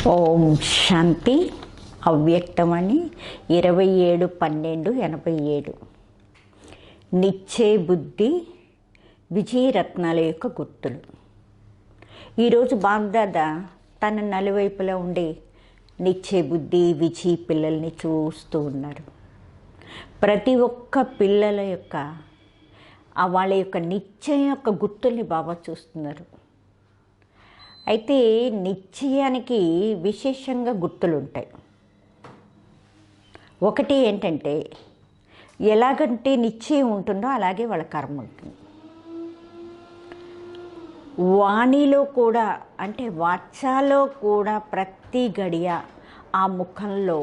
ఓం శాంతి. అవ్యక్తమని 27/12/87. నిశ్చే బుద్ధి విజయరత్నాల యొక్క గుర్తులు. ఈరోజు బాగ్దాదా తన నలువైపులా ఉండే నిశ్చే బుద్ధి విజయ్ పిల్లల్ని చూస్తూ ఉన్నారు. ప్రతి ఒక్క పిల్లల యొక్క వాళ్ళ యొక్క నిశ్చయం యొక్క గుర్తుల్ని బాబా చూస్తున్నారు. అయితే నిశ్చయానికి విశేషంగా గుర్తులు ఉంటాయి. ఒకటి ఏంటంటే, ఎలాగంటే నిశ్చయం ఉంటుందో అలాగే వాళ్ళ కర్మ ఉంటుంది. వాణిలో కూడా అంటే వాచాలో కూడా ప్రతి గడియ ఆ ముఖంలో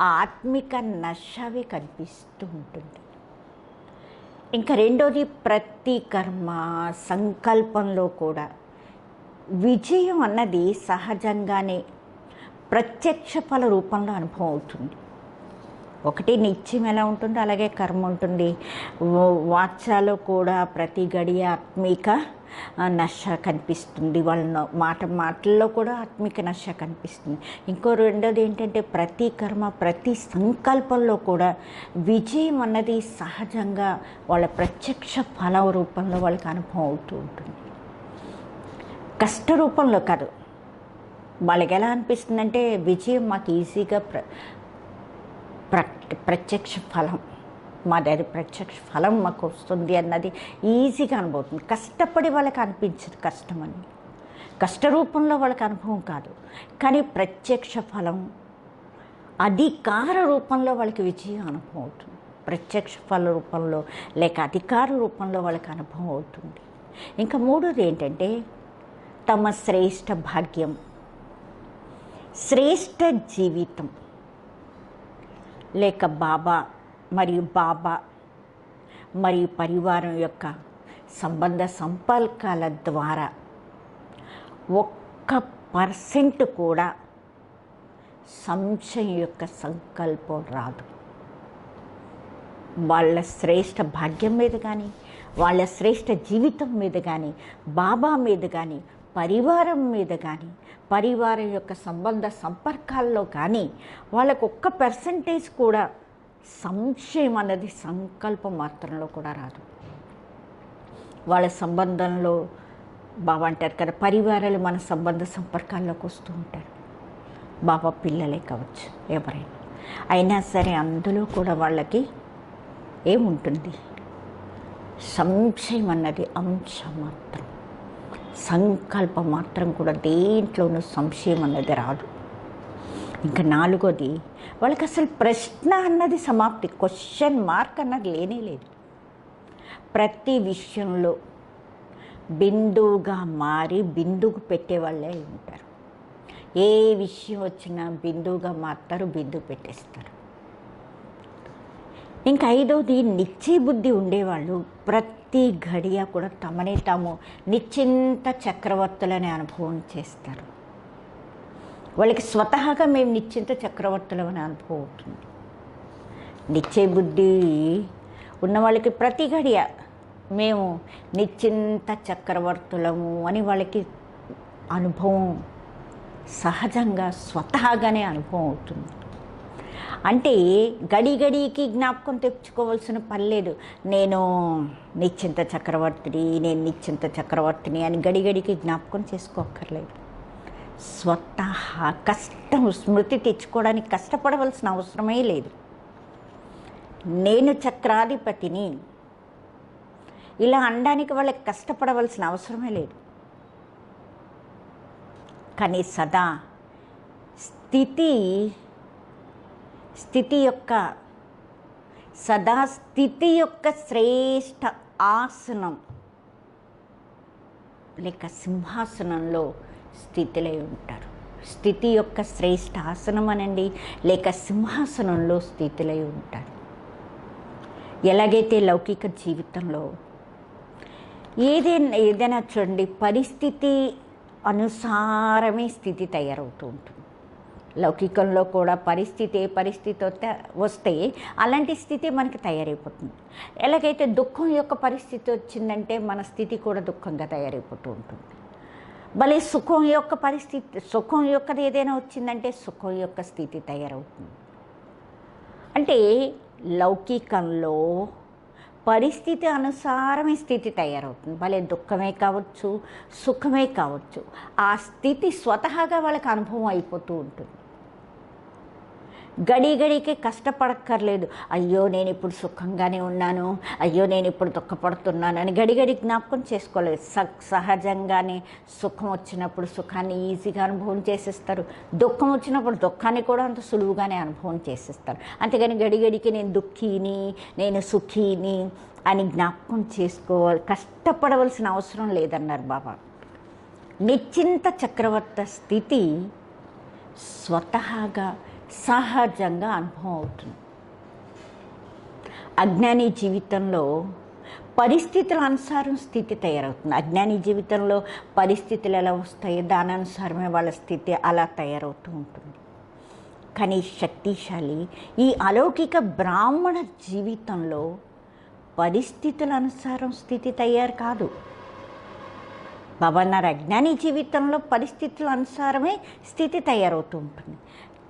ఆ ఆత్మిక నశవే కనిపిస్తూ ఉంటుంది. ఇంకా రెండోది, ప్రతి కర్మ సంకల్పంలో కూడా విజయం అన్నది సహజంగానే ప్రత్యక్ష ఫల రూపంలో అనుభవం అవుతుంది. ఒకటి నిత్యం ఎలా ఉంటుందో అలాగే కర్మ ఉంటుంది. వాచాలో కూడా ప్రతి గడియ ఆత్మిక నశ కనిపిస్తుంది. వాళ్ళ మాటల్లో కూడా ఆత్మిక నశ కనిపిస్తుంది. ఇంకో రెండోది ఏంటంటే, ప్రతి కర్మ ప్రతి సంకల్పంలో కూడా విజయం అన్నది సహజంగా వాళ్ళ ప్రత్యక్ష ఫల రూపంలో వాళ్ళకి అనుభవం అవుతూ ఉంటుంది. కష్ట రూపంలో కాదు. వాళ్ళకి ఎలా అనిపిస్తుందంటే, విజయం మాకు ఈజీగా ప్రత్యక్ష ఫలం, మాది అది ప్రత్యక్ష ఫలం మాకు వస్తుంది అన్నది ఈజీగా అనుభవుతుంది. కష్టపడి వాళ్ళకి అనిపించదు కష్టం అని. కష్ట రూపంలో వాళ్ళకి అనుభవం కాదు, కానీ ప్రత్యక్ష ఫలం అధికార రూపంలో వాళ్ళకి విజయం అనుభవం అవుతుంది. ప్రత్యక్ష ఫల రూపంలో లేక అధికార రూపంలో వాళ్ళకి అనుభవం అవుతుంది. ఇంకా మూడోది ఏంటంటే, తమ శ్రేష్ఠ భాగ్యం, శ్రేష్ఠ జీవితం లేక బాబా మరియు పరివారం యొక్క సంబంధ సంపర్కాల ద్వారా 1% కూడా సంశయం యొక్క సంకల్పం రాదు. వాళ్ళ శ్రేష్ఠ భాగ్యం మీద కానీ, వాళ్ళ శ్రేష్ఠ జీవితం మీద కానీ, బాబా మీద కానీ, పరివారం మీద కానీ, పరివారం యొక్క సంబంధ సంపర్కాల్లో కానీ వాళ్ళకు 1% కూడా సంశయం అన్నది సంకల్పం మాత్రంలో కూడా రాదు. వాళ్ళ సంబంధంలో బాబా అంటారు కదా, పరివారాలు మన సంబంధ సంపర్కాల్లోకి వస్తూ ఉంటారు. బాబా పిల్లలే కావచ్చు ఎవరైనా అయినా సరే, అందులో కూడా వాళ్ళకి ఏముంటుంది? సంశయం అన్నది అంశం మాత్రం, సంకల్పం మాత్రం కూడా దేంట్లోనూ సంశయం అన్నది రాదు. ఇంకా నాలుగోది, వాళ్ళకి అసలు ప్రశ్న అన్నది సమాప్తి, క్వశ్చన్ మార్క్ అన్నది లేనే లేదు. ప్రతి విషయంలో బిందువుగా మారి బిందువుకు పెట్టేవాళ్ళే ఉంటారు. ఏ విషయం వచ్చినా బిందువుగా మారుతారు, బిందువు పెట్టేస్తారు. ఇంకా ఐదవది, నిశ్చయ బుద్ధి ఉండేవాళ్ళు ప్రతి గడియ కూడా తమనే తాము నిశ్చింత చక్రవర్తులనే అనుభవం చేస్తారు. వాళ్ళకి స్వతహాగా మేము నిశ్చింత చక్రవర్తులమనే అనుభవం అవుతుంది. నిశ్చయ బుద్ధి ఉన్న వాళ్ళకి ప్రతి గడియ మేము నిశ్చింత చక్రవర్తులము అని వాళ్ళకి అనుభవం సహజంగా స్వతహాగానే అనుభవం అవుతుంది. అంటే గడికి జ్ఞాపకం తెచ్చుకోవాల్సిన పని లేదు. నేను నిశ్చింత చక్రవర్తిని అని గడికి జ్ఞాపకం చేసుకోక్కర్లేదు. స్వతహా కష్టం స్మృతి తెచ్చుకోవడానికి కష్టపడవలసిన అవసరమే లేదు. నేను చక్రాధిపతిని ఇలా అనడానికి వాళ్ళకి కష్టపడవలసిన అవసరమే లేదు. కానీ సదా స్థితి యొక్క శ్రేష్ఠ ఆసనం లేక సింహాసనంలో స్థితిలై ఉంటారు. స్థితి యొక్క శ్రేష్ఠ ఆసనం అనండి, లేక సింహాసనంలో స్థితిలై ఉంటారు. ఎలాగైతే లౌకిక జీవితంలో ఏదైనా చూడండి, పరిస్థితి అనుసారమే స్థితి తయారవుతూ ఉంటుంది. లౌకికంలో కూడా పరిస్థితి వస్తే అలాంటి స్థితి మనకి తయారైపోతుంది. ఎలాగైతే దుఃఖం యొక్క పరిస్థితి వచ్చిందంటే మన స్థితి కూడా దుఃఖంగా తయారైపోతూ ఉంటుంది. భలే సుఖం యొక్క పరిస్థితి, సుఖం యొక్కది ఏదైనా వచ్చిందంటే సుఖం యొక్క స్థితి తయారవుతుంది. అంటే లౌకికంలో పరిస్థితి అనుసారమే స్థితి తయారవుతుంది. భలే దుఃఖమే కావచ్చు, సుఖమే కావచ్చు, ఆ స్థితి స్వతహాగా వాళ్ళకి అనుభవం అయిపోతూ ఉంటుంది. గడికి కష్టపడక్కర్లేదు. అయ్యో నేను ఇప్పుడు సుఖంగానే ఉన్నాను, అయ్యో నేను ఇప్పుడు దుఃఖపడుతున్నాను అని గడి జ్ఞాపకం చేసుకోలేదు. సహజంగానే సుఖం వచ్చినప్పుడు సుఖాన్ని ఈజీగా అనుభవం చేసేస్తారు, దుఃఖం వచ్చినప్పుడు దుఃఖాన్ని కూడా అంత సులువుగానే అనుభవం చేసేస్తారు. అంతేగాని గడికి నేను దుఃఖిని, నేను సుఖిని అని జ్ఞాపకం చేసుకోవాలి, కష్టపడవలసిన అవసరం లేదన్నారు బాబా. నిశ్చింత చక్రవర్తి స్థితి స్వతహాగా సహజంగా అనుభవం అవుతుంది. అజ్ఞాని జీవితంలో పరిస్థితుల అనుసారం స్థితి తయారవుతుంది. అజ్ఞాని జీవితంలో పరిస్థితులు ఎలా వస్తాయో దాని అనుసారమే వాళ్ళ స్థితి అలా తయారవుతూ ఉంటుంది. కానీ శక్తిశాలి ఈ అలౌకిక బ్రాహ్మణ జీవితంలో పరిస్థితుల అనుసారం స్థితి తయారు కాదు. బాబా అన్నారు, అజ్ఞాని జీవితంలో పరిస్థితుల అనుసారమే స్థితి తయారవుతూ ఉంటుంది.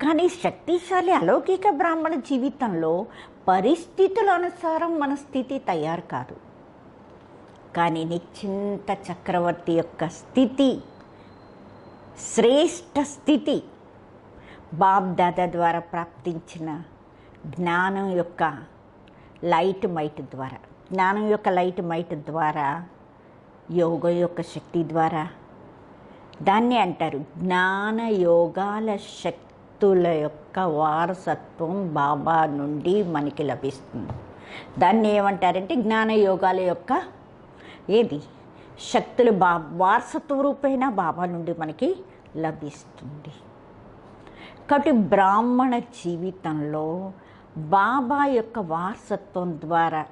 కానీ శక్తిశాలి అలౌకిక బ్రాహ్మణ జీవితంలో పరిస్థితుల అనుసారం మన స్థితి తయారు కాదు. కానీ నిశ్చింత చక్రవర్తి యొక్క స్థితి శ్రేష్ఠ స్థితి బాబ్ దాదా ద్వారా ప్రాప్తించిన జ్ఞానం యొక్క లైట్ మైట్ ద్వారా, జ్ఞానం యొక్క లైట్ మైట్ ద్వారా, యోగం యొక్క శక్తి ద్వారా, దాన్ని అంటారు జ్ఞాన యోగాల శక్తుల యొక్క వారసత్వం బాబా నుండి మనకి లభిస్తుంది. దాన్ని ఏమంటారంటే జ్ఞాన యోగాల యొక్క శక్తులు వారసత్వ రూపేణ బాబా నుండి మనకి లభిస్తుంది. కాబట్టి బ్రాహ్మణ జీవితంలో బాబా యొక్క వారసత్వం ద్వారా,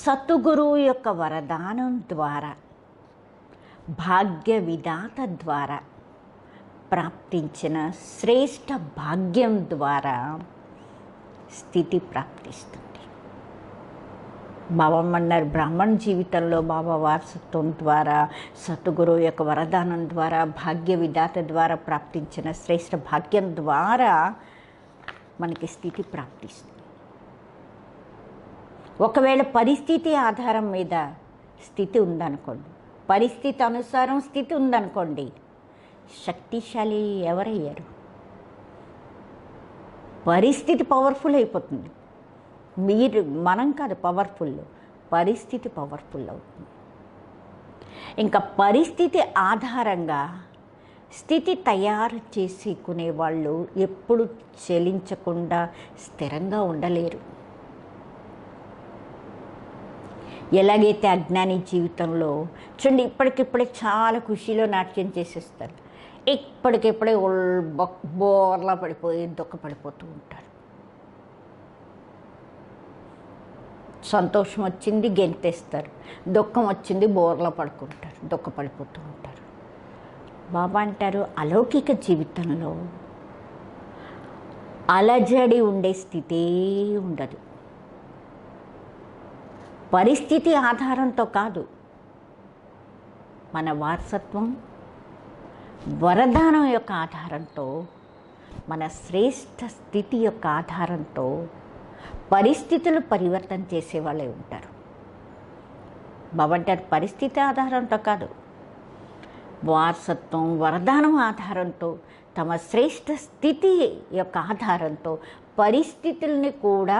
సద్గురువు యొక్క వరదానం ద్వారా, భాగ్య విధాత ద్వారా ప్రాప్తించిన శ్రేష్ఠ భాగ్యం ద్వారా స్థితి ప్రాప్తిస్తుంది. బాబమ్మన్నారు, బ్రాహ్మణ జీవితంలో బాబా వారసత్వం ద్వారా, సద్గురువు యొక్క వరదానం ద్వారా, భాగ్య విధాత ద్వారా ప్రాప్తించిన శ్రేష్ఠ భాగ్యం ద్వారా మనకి స్థితి ప్రాప్తిస్తుంది. ఒకవేళ పరిస్థితి ఆధారం మీద స్థితి ఉందనుకోండి, పరిస్థితి అనుసారం స్థితి ఉందనుకోండి, శక్తిశాలి ఎవరయ్యారు? పరిస్థితి పవర్ఫుల్ అయిపోతుంది. మనం కాదు పవర్ఫుల్, పరిస్థితి పవర్ఫుల్ అవుతుంది. ఇంకా పరిస్థితి ఆధారంగా స్థితి తయారు చేసుకునే వాళ్ళు ఎప్పుడు చలించకుండా స్థిరంగా ఉండలేరు. ఎలాగైతే అజ్ఞాని జీవితంలో చూడండి, ఇప్పటికిప్పుడే చాలా ఖుషీలో నాట్యం చేసేస్తారు, ఇప్పటికిప్పుడే బోర్లా పడిపోయి దుఃఖపడిపోతూ ఉంటారు. సంతోషం వచ్చింది గెంతేస్తారు, దుఃఖం వచ్చింది బోర్లా పడుకుంటారు, దుఃఖపడిపోతూ ఉంటారు. బాబా అంటారు, అలౌకిక జీవితంలో అలజడి ఉండే స్థితే ఉండదు. పరిస్థితి ఆధారంతో కాదు, మన వారసత్వం వరదానం యొక్క ఆధారంతో, మన శ్రేష్ఠ స్థితి యొక్క ఆధారంతో పరిస్థితులు పరివర్తన చేసేవాళ్ళే ఉంటారు. బాబా అంటారు, పరిస్థితి ఆధారంతో కాదు, వారసత్వం వరదానం ఆధారంతో, తమ శ్రేష్ఠ స్థితి యొక్క ఆధారంతో పరిస్థితుల్ని కూడా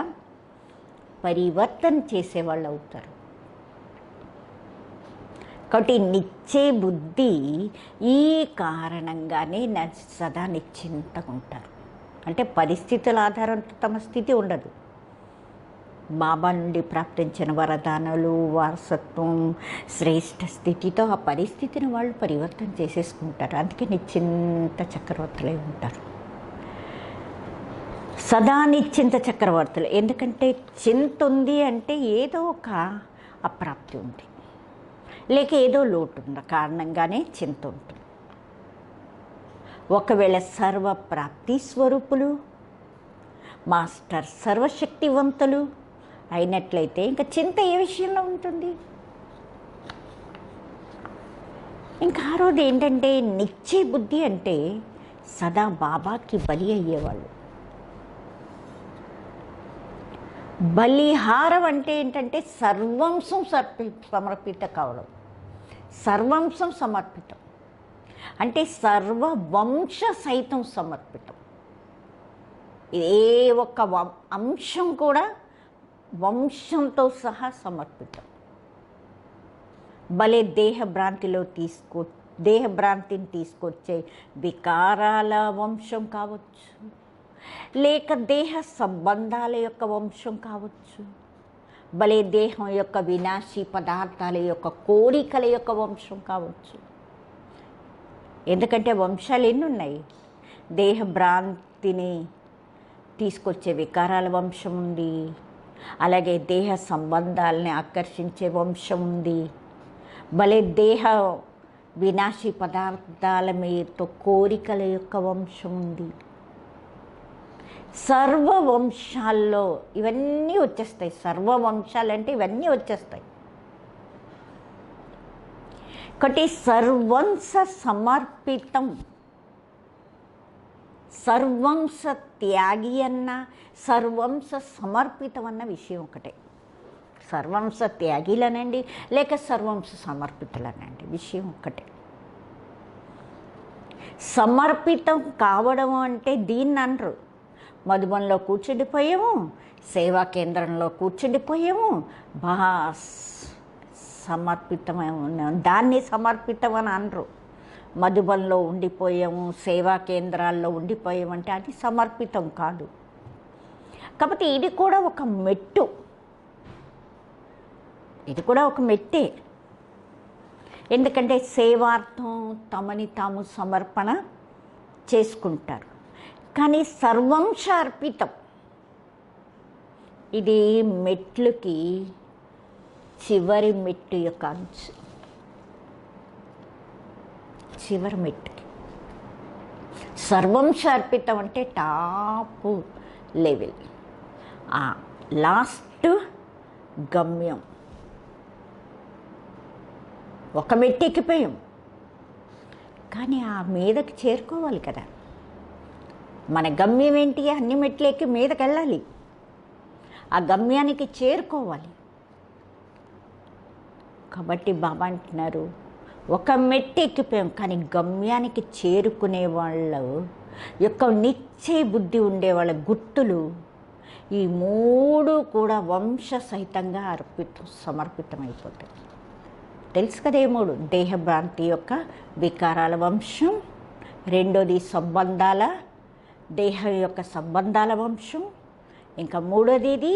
పరివర్తన చేసేవాళ్ళు అవుతారు. కాబట్టి నిచ్చే బుద్ధి ఈ కారణంగానే సదా నిశ్చింతగా ఉంటారు. అంటే పరిస్థితుల ఆధారంతో తమ స్థితి ఉండదు. బాబా నుండి ప్రాప్తించిన వరదానాలు, వారసత్వం, శ్రేష్ఠ స్థితితో ఆ పరిస్థితిని వాళ్ళు పరివర్తన చేసేసుకుంటారు. అందుకే నిశ్చింత చక్రవర్తులై ఉంటారు, సదా నిశ్చింత చక్రవర్తులు. ఎందుకంటే చింత ఉంది అంటే ఏదో ఒక అప్రాప్తి ఉంది, లేక ఏదో లోటు ఉన్న కారణంగానే చింత ఉంటుంది. ఒకవేళ సర్వప్రాప్తి స్వరూపులు, మాస్టర్ సర్వశక్తివంతులు అయినట్లయితే ఇంకా చింత ఏ విషయంలో ఉంటుంది? ఇంకా ఆ రోజు ఏంటంటే నిశ్చయ బుద్ధి అంటే సదా బాబాకి బలి అయ్యేవాళ్ళు. బలిహారం అంటే ఏంటంటే సర్వంశం సమర్పిత కావడం, సర్వంశం సమర్పితం అంటే సర్వవంశ సైతం సమర్పితం. ఏ ఒక్క అంశం కూడా వంశంతో సహా సమర్పితం. భలే దేహభ్రాంతిని తీసుకొచ్చే వికారాల వంశం కావచ్చు, లేక దేహ సంబంధాల యొక్క వంశం కావచ్చు, భలే దేహం యొక్క వినాశీ పదార్థాల యొక్క కోరికల యొక్క వంశం కావచ్చు. ఎందుకంటే వంశాలు ఎన్ని ఉన్నాయి? దేహభ్రాంతిని తీసుకొచ్చే వికారాల వంశం ఉంది, అలాగే దేహ సంబంధాలని ఆకర్షించే వంశం ఉంది, భలే దేహ వినాశీ పదార్థాల మీదతో కోరికల యొక్క వంశం ఉంది. సర్వవంశాల్లో ఇవన్నీ వచ్చేస్తాయి. సర్వవంశాలంటే ఇవన్నీ వచ్చేస్తాయి. ఒకటి సర్వంశ సమర్పితం, సర్వంశ త్యాగి అన్న సర్వంశ సమర్పితం అన్న విషయం ఒకటే. సర్వంశ త్యాగిలనండి లేక సర్వంశ సమర్పితులనండి, విషయం ఒకటే. సమర్పితం కావడం అంటే దీన్ని అనరు. మధుబన్లో కూర్చుండిపోయాము, సేవా కేంద్రంలో కూర్చుండిపోయాము, సమర్పితమై ఉన్నాం, దాన్ని సమర్పితం అని అనరు. మధుబన్లో ఉండిపోయాము, సేవా కేంద్రాల్లో ఉండిపోయామంటే అది సమర్పితం కాదు. కాబట్టి ఇది కూడా ఒక మెట్టు, ఇది కూడా ఒక మెట్టే. ఎందుకంటే సేవార్థం తమని తాము సమర్పణ చేసుకుంటారు. కానీ సర్వంశ అర్పితం ఇది మెట్లుకి చివరి మెట్టు యొక్క అంచు, చివరి మెట్టుకి. సర్వంశ అర్పితం అంటే టాప్ లెవెల్, లాస్ట్ గమ్యం. ఒక మెట్టు ఎక్కిపోయాం, కానీ ఆ మీదకి చేరుకోవాలి కదా. మన గమ్యం ఏంటి? అన్ని మెట్లు ఎక్కి మీదకి వెళ్ళాలి, ఆ గమ్యానికి చేరుకోవాలి. కాబట్టి బాబా అంటున్నారు, ఒక మెట్టు ఎక్కిపోయాం కానీ గమ్యానికి చేరుకునే వాళ్ళ యొక్క నిశ్చయ బుద్ధి ఉండే వాళ్ళ గుర్తులు ఈ మూడు కూడా వంశ సహితంగా సమర్పితమైపోతాయి. తెలుసు కదా ఏ మూడు? దేహభ్రాంతి యొక్క వికారాల వంశం, రెండోది సంబంధాల, దేహం యొక్క సంబంధాల వంశం, ఇంకా మూడోది ఇది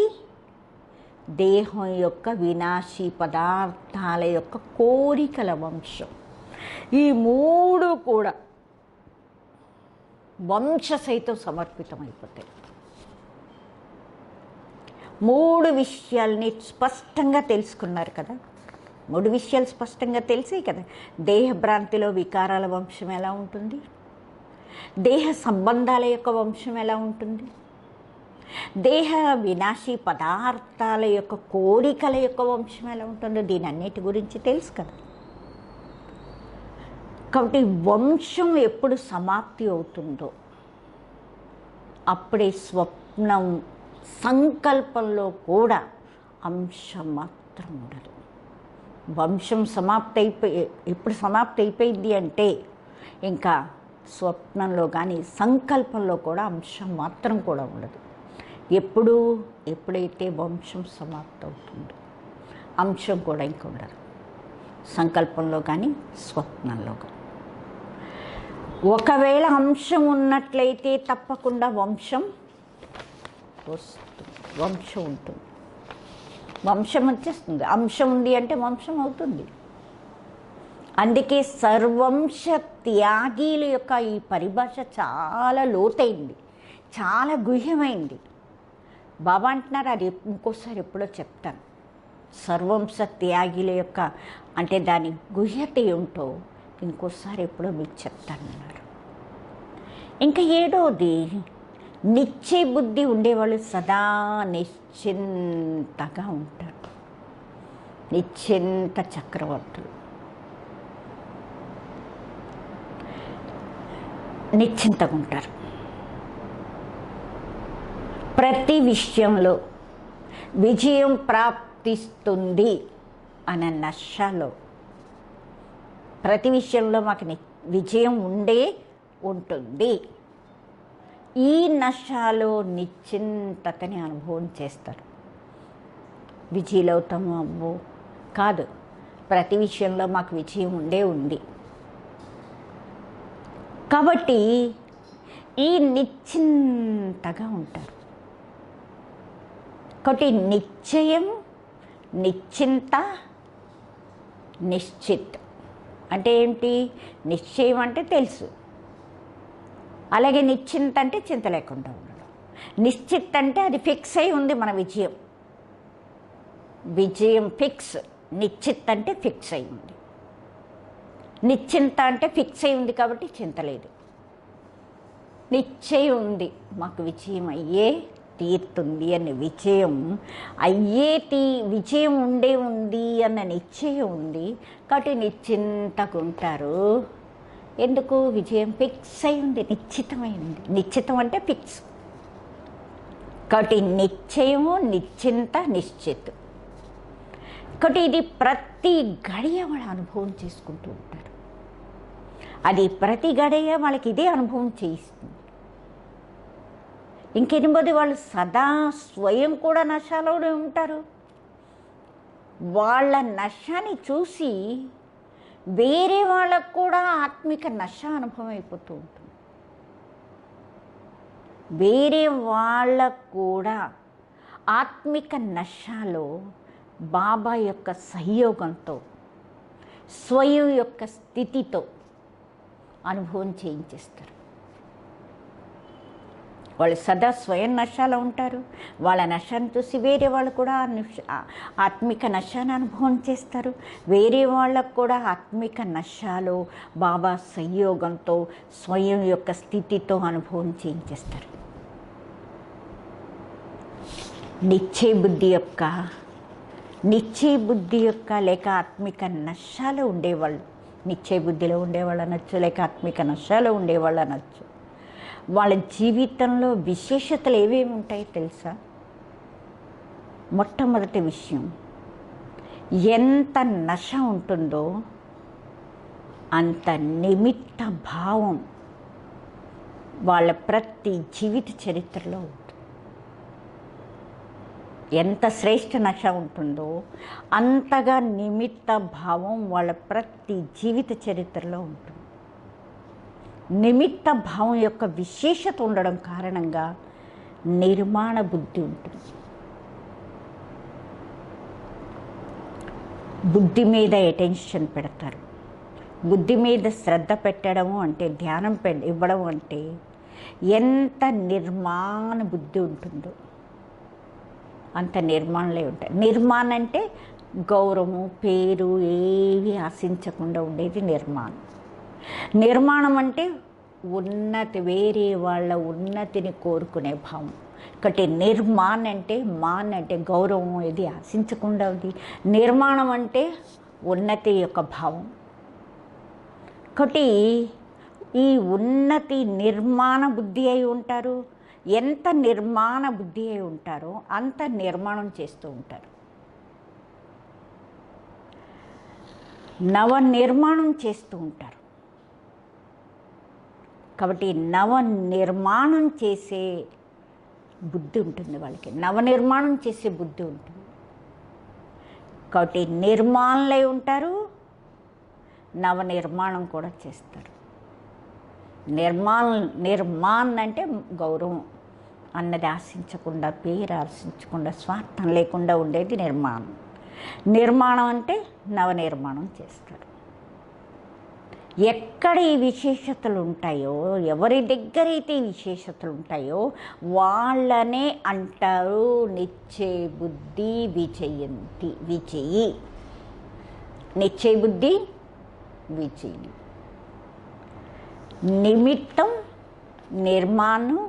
దేహం యొక్క వినాశీ పదార్థాల యొక్క కోరికల వంశం. ఈ మూడు కూడా వంశ సహితం సమర్పితమైపోతాయి. మూడు విషయాల్ని స్పష్టంగా తెలుసుకున్నారు కదా. మూడు విషయాలు స్పష్టంగా తెలిసే కదా. దేహభ్రాంతిలో వికారాల వంశం ఎలా ఉంటుంది, దేహ సంబంధాల యొక్క వంశం ఎలా ఉంటుంది, దేహ వినాశీ పదార్థాల యొక్క కోరికల యొక్క వంశం ఎలా ఉంటుందో దీని అన్నిటి గురించి తెలుసు కదా. కాబట్టి వంశం ఎప్పుడు సమాప్తి అవుతుందో అప్పుడే స్వప్నం సంకల్పంలో కూడా అంశం మాత్రం ఉండదు. వంశం ఎప్పుడు సమాప్తి అయిపోయింది అంటే ఇంకా స్వప్నంలో కానీ సంకల్పంలో కూడా అంశం మాత్రం కూడా ఉండదు. ఎప్పుడైతే వంశం సమాప్తి అవుతుందో అంశం కూడా ఇంక ఉండదు, సంకల్పంలో కానీ స్వప్నంలో కానీ. ఒకవేళ అంశం ఉన్నట్లయితే తప్పకుండా వంశం వస్తుంది, వంశం ఉంటుంది, వంశం వచ్చేస్తుంది. అంశం ఉంది అంటే వంశం అవుతుంది. అందుకే సర్వంశ త్యాగీల యొక్క ఈ పరిభాష చాలా లోతైంది, చాలా గుహ్యమైంది. బాబా అంటున్నారు, అది ఇంకోసారి ఎప్పుడో చెప్తాను. సర్వంశ త్యాగీల యొక్క అంటే దాని గుహ్యత ఏమిటో ఇంకోసారి ఎప్పుడో మీకు చెప్తానన్నారు. ఇంకా ఏడోది నిశ్చయ బుద్ధి ఉండేవాళ్ళు సదా నిశ్చింతగా ఉంటారు, నిశ్చింత చక్రవర్తులు. నిశ్చింతగా ఉంటారు. ప్రతి విషయంలో విజయం ప్రాప్తిస్తుంది అనే నషలో, ప్రతి విషయంలో మాకు విజయం ఉంటుంది, ఈ నషలో నిశ్చింతతని అనుభవం చేస్తారు. విజయులవుతాము అవ్వో కాదు, ప్రతి విషయంలో మాకు విజయం ఉంది. కాబట్టి ఈ నిశ్చింతగా ఉంటారు. కాబట్టి నిశ్చయం, నిశ్చింత, నిశ్చిత్ అంటే ఏంటి? నిశ్చయం అంటే తెలుసు, అలాగే నిశ్చింత అంటే చింత లేకుండా ఉండడం. నిశ్చిత్ అంటే అది ఫిక్స్ అయి ఉంది మన విజయం ఫిక్స్. నిశ్చిత్ అంటే ఫిక్స్ అయి ఉంది. నిశ్చింత అంటే ఫిక్స్ అయి ఉంది కాబట్టి చింత లేదు. నిశ్చయం ఉంది, మాకు విజయం అయ్యే తీరుతుంది అనే విజయం, విజయం ఉంది అన్న నిశ్చయం ఉంది కాబట్టి నిశ్చింతగా ఉంటారు. ఎందుకు? విజయం ఫిక్స్ అయి ఉంది, నిశ్చితమైంది. నిశ్చితం అంటే ఫిక్స్ కాబట్టి నిశ్చయము, నిశ్చింత, నిశ్చిత్. కాబట్టి ఇది ప్రతి గడియ వాళ్ళు అనుభవం చేసుకుంటూ ఉంటారు. అది ప్రతి గడియ వాళ్ళకి ఇదే అనుభవం చేయిస్తుంది. ఇంకెనిమిది వాళ్ళు సదా స్వయం కూడా నషలోనే ఉంటారు. వాళ్ళ నషాన్ని చూసి వేరే వాళ్ళకు కూడా ఆత్మిక నష అనుభవం అయిపోతూ ఉంటుంది. వేరే వాళ్ళకు కూడా ఆత్మిక నషలో బాబా యొక్క సహయోగంతో, స్వయం యొక్క స్థితితో అనుభవం చేయించేస్తారు. వాళ్ళు సదా స్వయం నషాలో ఉంటారు. వాళ్ళ నషాన్ని చూసి వేరే వాళ్ళు కూడా ఆత్మిక నషాన్ని అనుభవం చేస్తారు. వేరే వాళ్ళకు కూడా ఆత్మిక నషాలో బాబా సంయోగంతో, స్వయం యొక్క స్థితితో అనుభవం చేయించేస్తారు. నిశ్చయ బుద్ధి యొక్క లేక ఆత్మిక నషాలో ఉండేవాళ్ళు, నిశ్చయ బుద్ధిలో ఉండేవాళ్ళు అనొచ్చు, లేక ఆత్మిక నషాలో ఉండేవాళ్ళు అనొచ్చు. వాళ్ళ జీవితంలో విశేషతలు ఏవేమి ఉంటాయో తెలుసా? మొట్టమొదటి విషయం, ఎంత నష ఉంటుందో అంత నిమిత్త భావం వాళ్ళ ప్రతి జీవిత చరిత్రలో ఉంటుంది. ఎంత శ్రేష్ఠ నష ఉంటుందో అంతగా నిమిత్త భావం వాళ్ళ ప్రతి జీవిత చరిత్రలో ఉంటుంది. నిమిత్త భావం యొక్క విశేషత ఉండడం కారణంగా నిర్మాణ బుద్ధి ఉంటుంది. బుద్ధి మీద అటెన్షన్ పెడతారు. బుద్ధి మీద శ్రద్ధ పెట్టడము అంటే, ధ్యానం ఇవ్వడం అంటే ఎంత నిర్మాణ బుద్ధి ఉంటుందో అంత నిర్మాణలే ఉంటాయి. నిర్మాణం అంటే గౌరవము, పేరు ఏవి ఆశించకుండా ఉండేది నిర్మాణం. నిర్మాణం అంటే ఉన్నతి, వేరే వాళ్ళ ఉన్నతిని కోరుకునే భావం. కాబట్టి నిర్మాణం అంటే, అంటే గౌరవం ఏది ఆశించకుండా ఉంది. నిర్మాణం అంటే ఉన్నతి యొక్క భావం. కాబట్టి ఈ ఉన్నతి నిర్మాణ బుద్ధి అయి ఉంటారు. ఎంత నిర్మాణ బుద్ధి అయి ఉంటారో అంత నిర్మాణం చేస్తూ ఉంటారు. నవ నిర్మాణం చేస్తూ ఉంటారు. కాబట్టి నవ నిర్మాణం చేసే బుద్ధి ఉంటుంది వాళ్ళకి. నవనిర్మాణం చేసే బుద్ధి ఉంటుంది. కాబట్టి నిర్మాణలై ఉంటారు, నవనిర్మాణం కూడా చేస్తారు. నిర్మాణం అంటే గౌరవం అన్నది ఆశించకుండా, పేరు ఆశించకుండా, స్వార్థం లేకుండా ఉండేది నిర్మాణం. నిర్మాణం అంటే నవనిర్మాణం చేస్తారు. ఎక్కడ ఈ విశేషతలు ఉంటాయో, ఎవరి దగ్గర అయితే ఈ విశేషతలు ఉంటాయో వాళ్ళనే అంటారు నిశ్చయ బుద్ధి విజయి. నిశ్చయ బుద్ధి విజయి. నిమిత్తం నిర్మాణం.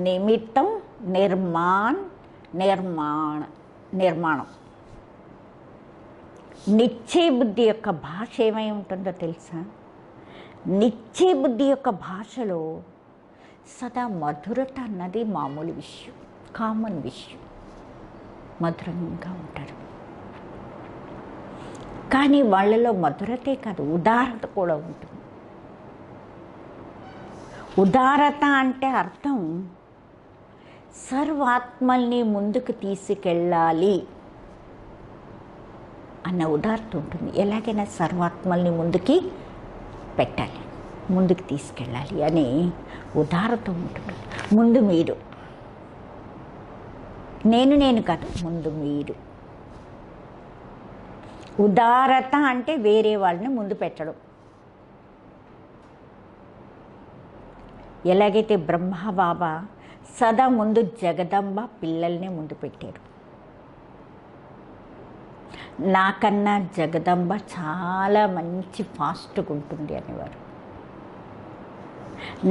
నిమిత్తం నిర్మాణం. నిశ్చయ బుద్ధి యొక్క భాష ఏమై ఉంటుందో తెలుసా? నిశ్చయ బుద్ధి యొక్క భాషలో సదా మధురత అన్నది మామూలు విషయం, కామన్ విషయం. మధురంగా ఉంటారు. కానీ వాళ్ళలో మధురతే కాదు, ఉదారత కూడా ఉంటుంది. ఉదారత అంటే అర్థం సర్వాత్మల్ని ముందుకు తీసుకెళ్ళాలి అన్న ఉదారత ఉంటుంది. ఎలాగైనా సర్వాత్మల్ని ముందుకి పెట్టాలి, ముందుకు తీసుకెళ్ళాలి అనే ఉదారత ఉంటుంది. ముందు మీరు, నేను కాదు, ముందు మీరు. ఉదారత అంటే వేరే వాళ్ళని ముందు పెట్టడం. ఎలాగైతే బ్రహ్మబాబా సదా ముందు జగదంబ పిల్లల్ని ముందు పెట్టారు. నాకన్నా జగదంబ చాలా మంచి ఫాస్ట్గా ఉంటుంది అనేవారు.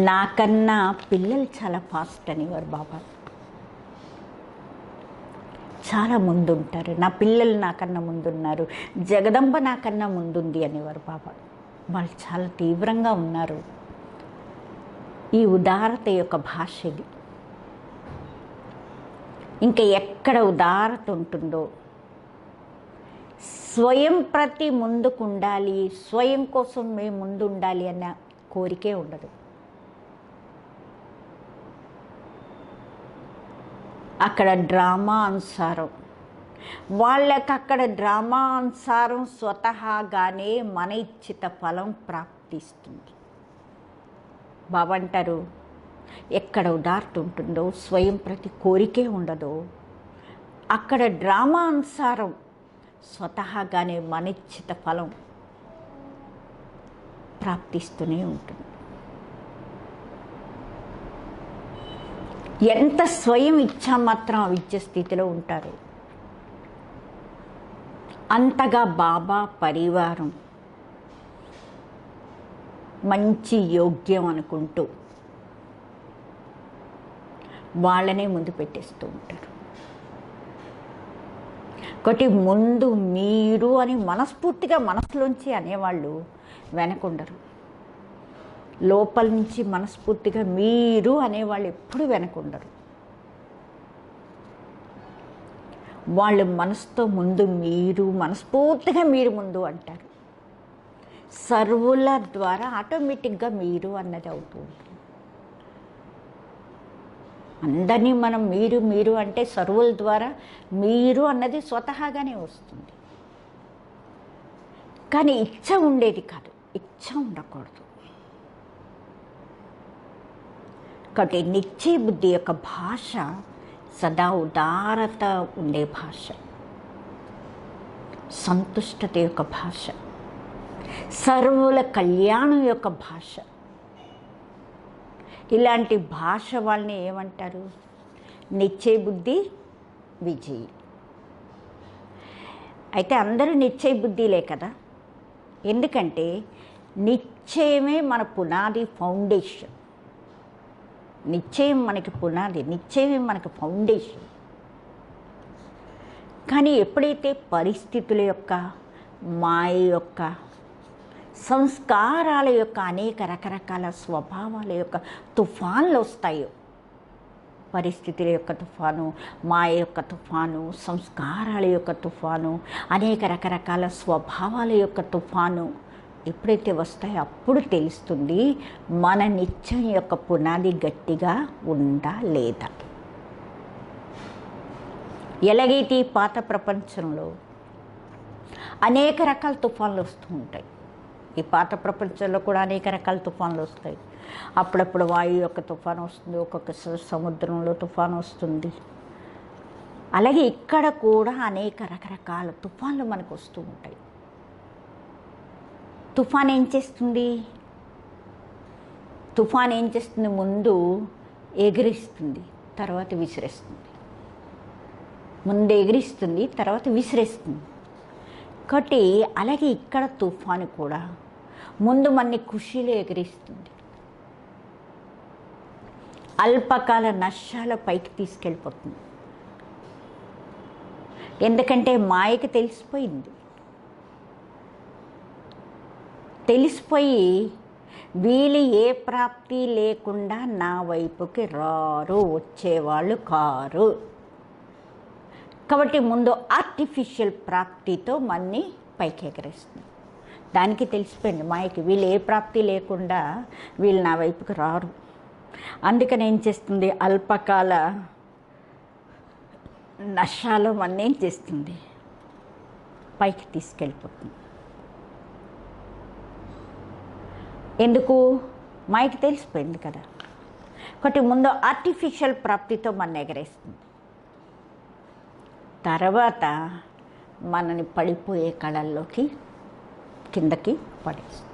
నాకన్నా పిల్లలు చాలా ఫాస్ట్ అనేవారు బాబా. చాలా ముందుంటారు, నా పిల్లలు నాకన్నా ముందున్నారు, జగదంబ నాకన్నా ముందుంది అనేవారు బాబా. వాళ్ళు చాలా తీవ్రంగా ఉన్నారు. ఈ ఉదారత యొక్క భాష ఇది. ఇంకా ఎక్కడ ఉదారత ఉంటుందో, స్వయం ప్రతి ముందుకు ఉండాలి, స్వయం కోసం మేము ముందు ఉండాలి అన్న కోరికే ఉండదు. అక్కడ డ్రామా అనుసారం, వాళ్ళకి అక్కడ డ్రామా అనుసారం స్వతహాగానే మన ఇచ్ఛిత ఫలం ప్రాప్తిస్తుంది. బాబా అంటారు, ఎక్కడ ఉదారత ఉంటుందో, స్వయం ప్రతి కోరికే ఉండదో, అక్కడ డ్రామా అనుసారం స్వతహాగానే మన ఇచ్ఛిత ఫలం ప్రాప్తిస్తూనే ఉంటుంది. ఎంత స్వయం ఇచ్చా మాత్రం అవిద్య స్థితిలో ఉంటారు, అంతగా బాబా పరివారం మంచి యోగ్యం అనుకుంటూ వాళ్ళనే ముందు పెట్టేస్తూ ఉంటారు. ఒకటి ముందు మీరు అని మనస్ఫూర్తిగా మనసులోంచి అనేవాళ్ళు వెనకుండరు. లోపల నుంచి మనస్ఫూర్తిగా మీరు అనేవాళ్ళు ఎప్పుడు వెనకుండరు. వాళ్ళు మనసుతో ముందు మీరు, మనస్ఫూర్తిగా మీరు ముందు అంటారు. సర్వుల ద్వారా ఆటోమేటిక్గా మీరు అన్నది అవుతూ ఉంటుంది. అందరినీ మనం మీరు మీరు అంటే సర్వుల ద్వారా మీరు అన్నది స్వతహాగానే వస్తుంది. కానీ ఇచ్చ ఉండేది కాదు, ఇచ్చ ఉండకూడదు. కాబట్టి నిశ్చయ బుద్ధి యొక్క భాష సదా ఉదారత ఉండే భాష, సంతుష్టత యొక్క భాష, సర్వుల కళ్యాణం యొక్క భాష. ఇలాంటి భాష వాళ్ళని ఏమంటారు? నిశ్చయ బుద్ధి విజయి. అయితే అందరూ నిశ్చయ బుద్ధిలే కదా, ఎందుకంటే నిశ్చయమే మన పునాది, ఫౌండేషన్. నిశ్చయం మనకి పునాది, నిశ్చయమే మనకి ఫౌండేషన్. కానీ ఎప్పుడైతే పరిస్థితుల యొక్క, మాయ యొక్క, సంస్కారాల యొక్క అనేక రకరకాల స్వభావాల యొక్క తుఫాన్లు వస్తాయో, పరిస్థితుల యొక్క తుఫాను, మాయ యొక్క తుఫాను, సంస్కారాల యొక్క తుఫాను, అనేక రకరకాల స్వభావాల యొక్క తుఫాను ఎప్పుడైతే వస్తాయో అప్పుడు తెలుస్తుంది మన నిశ్చయం యొక్క పునాది గట్టిగా ఉందా లేదా. ఎలాగైతే ఈ పాత ప్రపంచంలో అనేక రకాల తుఫాన్లు వస్తూ ఉంటాయి, ఈ పాత ప్రపంచంలో కూడా అనేక రకాల తుఫాన్లు వస్తాయి. అప్పుడప్పుడు వాయు యొక్క తుఫాను వస్తుంది, ఒక్కొక్క సముద్రంలో తుఫాను వస్తుంది. అలాగే ఇక్కడ కూడా అనేక రకరకాల తుఫాన్లు మనకు వస్తూ ఉంటాయి. తుఫాన్ ఏం చేస్తుంది? తుఫాన్ ఏం చేస్తుంది? ముందు ఎగిరిస్తుంది, తర్వాత విసిరేస్తుంది. ముందు ఎగిరిస్తుంది, తర్వాత విసిరేస్తుంది. కాబట్టి అలాగే ఇక్కడ తుఫాను కూడా ముందు మనని ఖుషీలో ఎగిరిస్తుంది, అల్పకాల నష్టాల పైకి తీసుకెళ్ళిపోతుంది. ఎందుకంటే మాయకి తెలిసిపోయి వీళ్ళు ఏ ప్రాప్తి లేకుండా నా వైపుకి రారు, వచ్చేవాళ్ళు కారు. కాబట్టి ముందు ఆర్టిఫిషియల్ ప్రాప్తితో మన్ని పైకి ఎగరేస్తుంది. దానికి తెలిసిపోయింది మాయకి, వీళ్ళు ఏ ప్రాప్తి లేకుండా వీళ్ళు నా వైపుకి రారు. అందుకని ఏం చేస్తుంది, అల్పకాల నష్టాలు మన ఏం చేస్తుంది, పైకి తీసుకెళ్ళిపోతుంది. ఎందుకు, మాయకి తెలిసిపోయింది కదా. ఒకటి ముందు ఆర్టిఫిషియల్ ప్రాప్తితో మన ఎగరేస్తుంది, తర్వాత మనని పడిపోయే కళల్లోకి కిందకి పడేస్తుంది.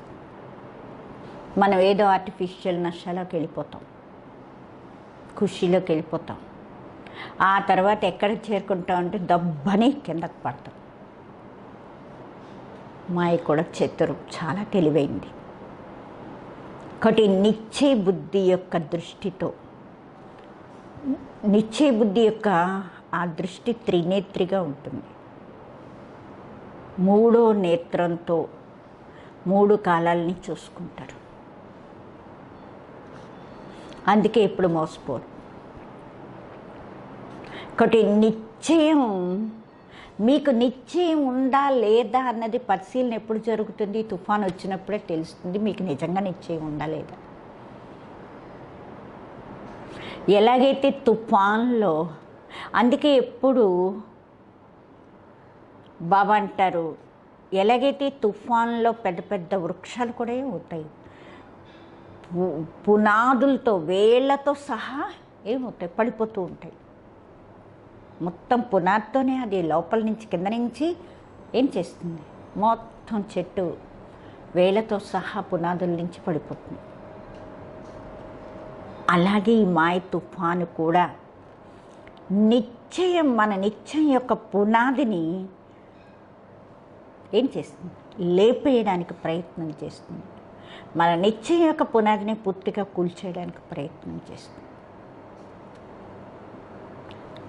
మనం ఏదో ఆర్టిఫిషియల్ నష్టాలోకి వెళ్ళిపోతాం, ఖుషీలోకి వెళ్ళిపోతాం. ఆ తర్వాత ఎక్కడికి చేరుకుంటామంటే దబ్బని కిందకి పడతాం. మాయ కూడా చతురు, చాలా తెలివైంది. ఒకటి నిశ్చయ బుద్ధి యొక్క దృష్టితో, నిశ్చయ బుద్ధి యొక్క ఆ దృష్టి త్రినేత్రిగా ఉంటుంది. మూడో నేత్రంతో మూడు కాలాలని చూసుకుంటారు. అందుకే ఇప్పుడు మోసపోరు. ఒకటి నిశ్చయం, మీకు నిశ్చయం ఉందా లేదా అన్నది పరిశీలన ఎప్పుడు జరుగుతుంది, తుఫాన్ వచ్చినప్పుడే తెలుస్తుంది మీకు నిజంగా నిశ్చయం ఉందా లేదా. ఎలాగైతే తుఫాన్లో, అందుకే ఎప్పుడు బాబా అంటారు, ఎలాగైతే తుఫాన్లో పెద్ద పెద్ద వృక్షాలు కూడా అవుతాయి, పునాదులతో వేళ్లతో సహా ఏమవుతాయి, పడిపోతూ ఉంటాయి. మొత్తం పునాదితోనే అది లోపల నుంచి కింద నుంచి ఏం చేస్తుంది, మొత్తం చెట్టు వేళ్లతో సహా పునాదుల నుంచి పడిపోతుంది. అలాగే ఈ మాయ తుఫాను కూడా నిశ్చయం, మన నిశ్చయం యొక్క పునాదిని ఏం చేస్తుంది, లేపేయడానికి ప్రయత్నం చేస్తుంది. మన నిశ్చయం యొక్క పునాదిని పూర్తిగా కూల్చేయడానికి ప్రయత్నం చేస్తుంది.